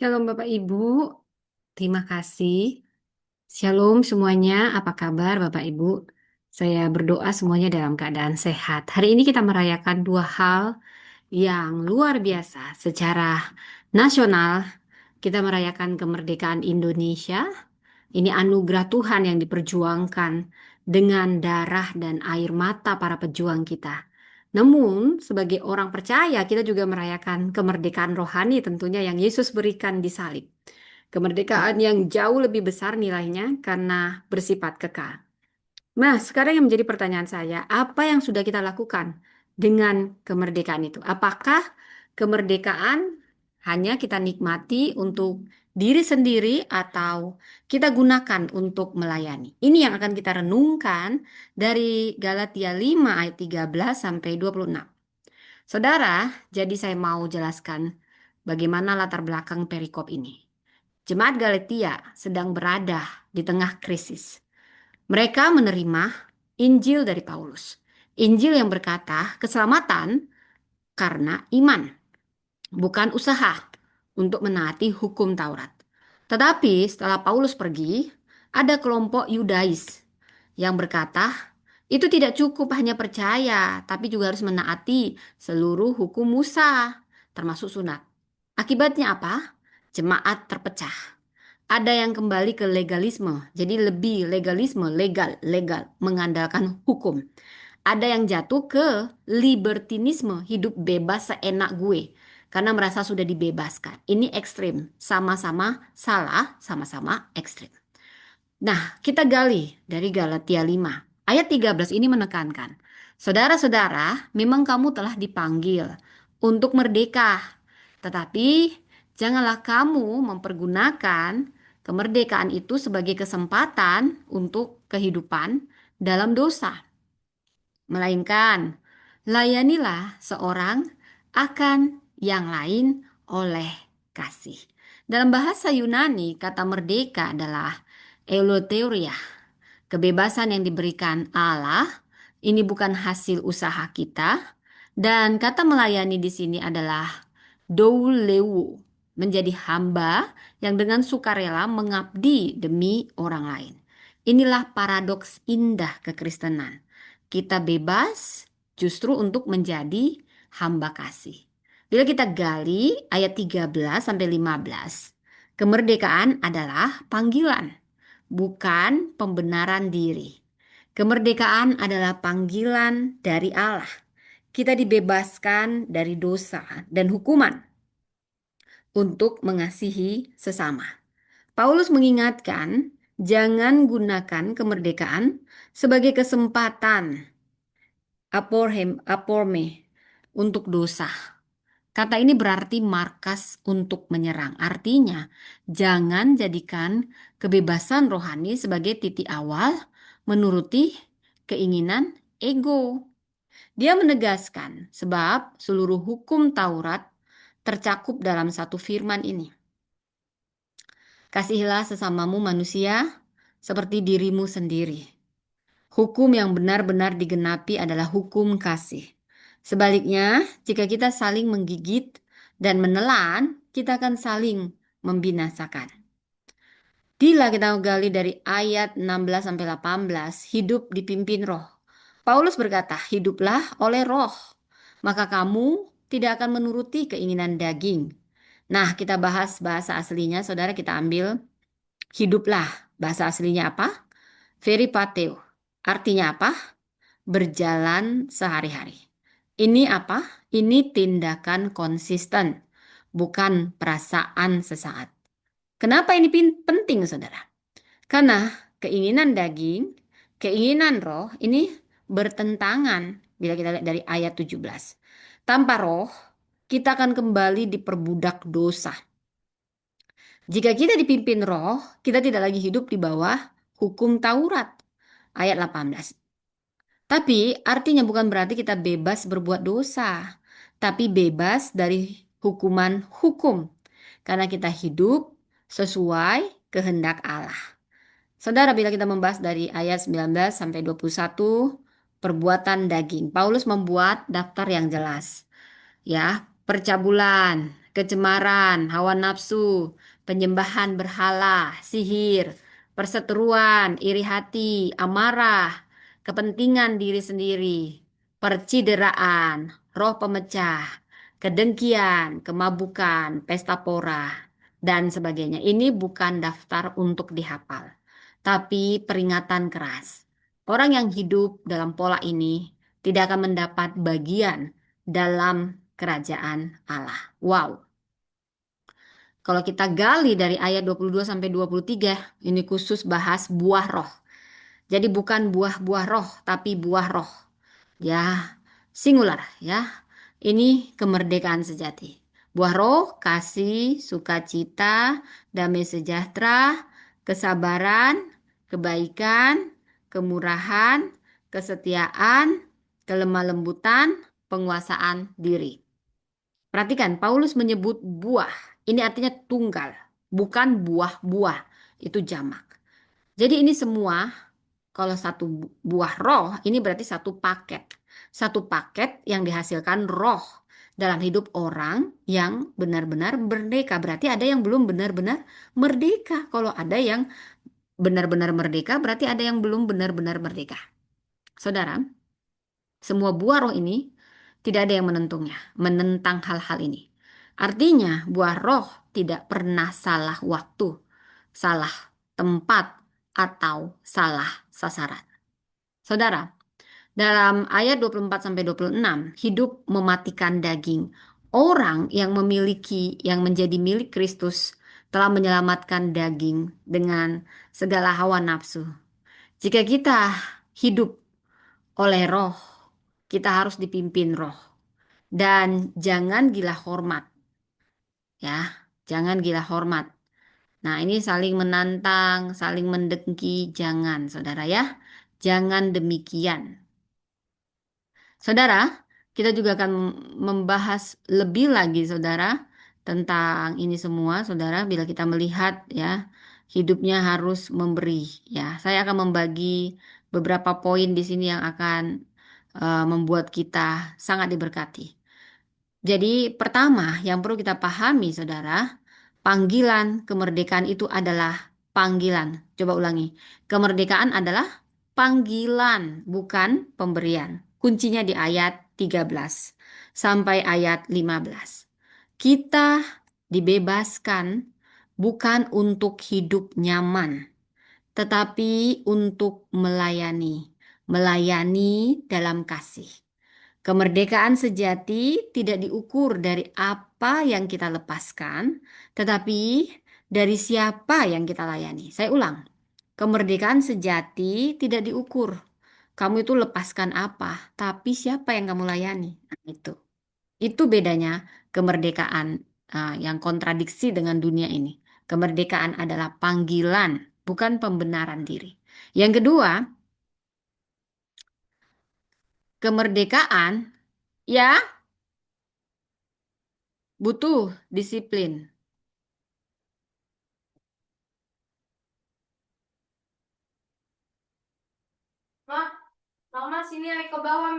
Shalom Bapak Ibu, terima kasih. Shalom semuanya, apa kabar Bapak Ibu? Saya berdoa semuanya dalam keadaan sehat. Hari ini kita merayakan dua hal yang luar biasa. Secara nasional, kita merayakan kemerdekaan Indonesia. Ini anugerah Tuhan yang diperjuangkan dengan darah dan air mata para pejuang kita. Namun, sebagai orang percaya, kita juga merayakan kemerdekaan rohani tentunya yang Yesus berikan di salib. Kemerdekaan yang jauh lebih besar nilainya karena bersifat kekal. Nah, sekarang yang menjadi pertanyaan saya, apa yang sudah kita lakukan dengan kemerdekaan itu? Apakah kemerdekaan hanya kita nikmati untuk diri sendiri atau kita gunakan untuk melayani? Ini yang akan kita renungkan dari Galatia 5 ayat 13 sampai 26. Saudara, jadi saya mau jelaskan bagaimana latar belakang perikop ini. Jemaat Galatia sedang berada di tengah krisis. Mereka menerima Injil dari Paulus. Injil yang berkata keselamatan karena iman, bukan usaha untuk menaati hukum Taurat. Tetapi setelah Paulus pergi, ada kelompok Yudais yang berkata, itu tidak cukup hanya percaya, tapi juga harus menaati seluruh hukum Musa, termasuk sunat. Akibatnya apa? Jemaat terpecah. Ada yang kembali ke legalisme, jadi lebih legalisme, legal, mengandalkan hukum. Ada yang jatuh ke libertinisme, hidup bebas seenak gue, karena merasa sudah dibebaskan. Ini ekstrim, sama-sama salah, sama-sama ekstrim. Nah, kita gali dari Galatia 5. Ayat 13 ini menekankan, saudara-saudara, memang kamu telah dipanggil untuk merdeka. Tetapi janganlah kamu mempergunakan kemerdekaan itu sebagai kesempatan untuk kehidupan dalam dosa. Melainkan, layanilah seorang akan yang lain oleh kasih. Dalam bahasa Yunani, kata merdeka adalah eleutheria, kebebasan yang diberikan Allah. Ini bukan hasil usaha kita. Dan kata melayani di sini adalah douleu, menjadi hamba yang dengan sukarela mengabdi demi orang lain. Inilah paradoks indah kekristenan. Kita bebas justru untuk menjadi hamba kasih. Bila kita gali ayat 13 sampai 15, kemerdekaan adalah panggilan, bukan pembenaran diri. Kemerdekaan adalah panggilan dari Allah. Kita dibebaskan dari dosa dan hukuman untuk mengasihi sesama. Paulus mengingatkan, jangan gunakan kemerdekaan sebagai kesempatan aporme untuk dosa. Kata ini berarti markas untuk menyerang. Artinya, jangan jadikan kebebasan rohani sebagai titik awal menuruti keinginan ego. Dia menegaskan sebab seluruh hukum Taurat tercakup dalam satu firman ini. Kasihilah sesamamu manusia seperti dirimu sendiri. Hukum yang benar-benar digenapi adalah hukum kasih. Sebaliknya, jika kita saling menggigit dan menelan, kita akan saling membinasakan. Bila kita gali dari ayat 16 sampai 18, hidup dipimpin roh. Paulus berkata, hiduplah oleh roh, maka kamu tidak akan menuruti keinginan daging. Nah, kita bahas bahasa aslinya, saudara, kita ambil hiduplah. Bahasa aslinya apa? Veripateo. Artinya apa? Berjalan sehari-hari. Ini apa? Ini tindakan konsisten, bukan perasaan sesaat. Kenapa ini penting, saudara? Karena keinginan daging, keinginan roh ini bertentangan bila kita lihat dari ayat 17. Tanpa roh, kita akan kembali diperbudak dosa. Jika kita dipimpin roh, kita tidak lagi hidup di bawah hukum Taurat. Ayat 18. Tapi artinya bukan berarti kita bebas berbuat dosa, tapi bebas dari hukuman hukum. Karena kita hidup sesuai kehendak Allah. Saudara, bila kita membahas dari ayat 19 sampai 21, perbuatan daging. Paulus membuat daftar yang jelas. Ya, percabulan, kecemaran, hawa nafsu, penyembahan berhala, sihir, perseteruan, iri hati, amarah, kepentingan diri sendiri, percideraan, roh pemecah, kedengkian, kemabukan, pesta pora, dan sebagainya. Ini bukan daftar untuk dihafal, tapi peringatan keras. Orang yang hidup dalam pola ini tidak akan mendapat bagian dalam kerajaan Allah. Wow. Kalau kita gali dari ayat 22 sampai 23, ini khusus bahas buah roh. Jadi bukan buah-buah roh, tapi buah roh. Ya, singular ya. Ini kemerdekaan sejati. Buah roh, kasih, sukacita, damai sejahtera, kesabaran, kebaikan, kemurahan, kesetiaan, kelemah lembutan, penguasaan diri. Perhatikan, Paulus menyebut buah. Ini artinya tunggal, bukan buah-buah. Itu jamak. Jadi ini semua, kalau satu buah roh, ini berarti satu paket. Satu paket yang dihasilkan roh dalam hidup orang yang benar-benar merdeka. Berarti ada yang belum benar-benar merdeka. Kalau ada yang benar-benar merdeka, berarti ada yang belum benar-benar merdeka. Saudara, semua buah roh ini tidak ada yang menentang hal-hal ini. Artinya, buah roh tidak pernah salah waktu, salah tempat, atau salah sasaran. Saudara, dalam ayat 24 sampai 26, hidup mematikan daging. Orang yang memiliki yang menjadi milik Kristus telah menyelamatkan daging dengan segala hawa nafsu. Jika kita hidup oleh roh, kita harus dipimpin roh. Dan jangan gila hormat, ya. Jangan gila hormat. Nah, ini saling menantang, saling mendengki, jangan, saudara ya. Jangan demikian. Saudara, kita juga akan membahas lebih lagi, saudara, tentang ini semua, saudara, bila kita melihat ya, hidupnya harus memberi, ya. Saya akan membagi beberapa poin di sini yang akan membuat kita sangat diberkati. Jadi, pertama yang perlu kita pahami, saudara, panggilan kemerdekaan itu adalah panggilan. Coba ulangi. Kemerdekaan adalah panggilan, bukan pemberian. Kuncinya di ayat 13 sampai ayat 15. Kita dibebaskan bukan untuk hidup nyaman, tetapi untuk melayani. Melayani dalam kasih. Kemerdekaan sejati tidak diukur dari apa yang kita lepaskan, tetapi dari siapa yang kita layani. Saya ulang, kemerdekaan sejati tidak diukur. Kamu itu lepaskan apa, tapi siapa yang kamu layani. Nah, itu. Itu bedanya kemerdekaan yang kontradiksi dengan dunia ini. Kemerdekaan adalah panggilan, bukan pembenaran diri. Yang kedua, kemerdekaan ya butuh disiplin. Mama sini naik ke bawah.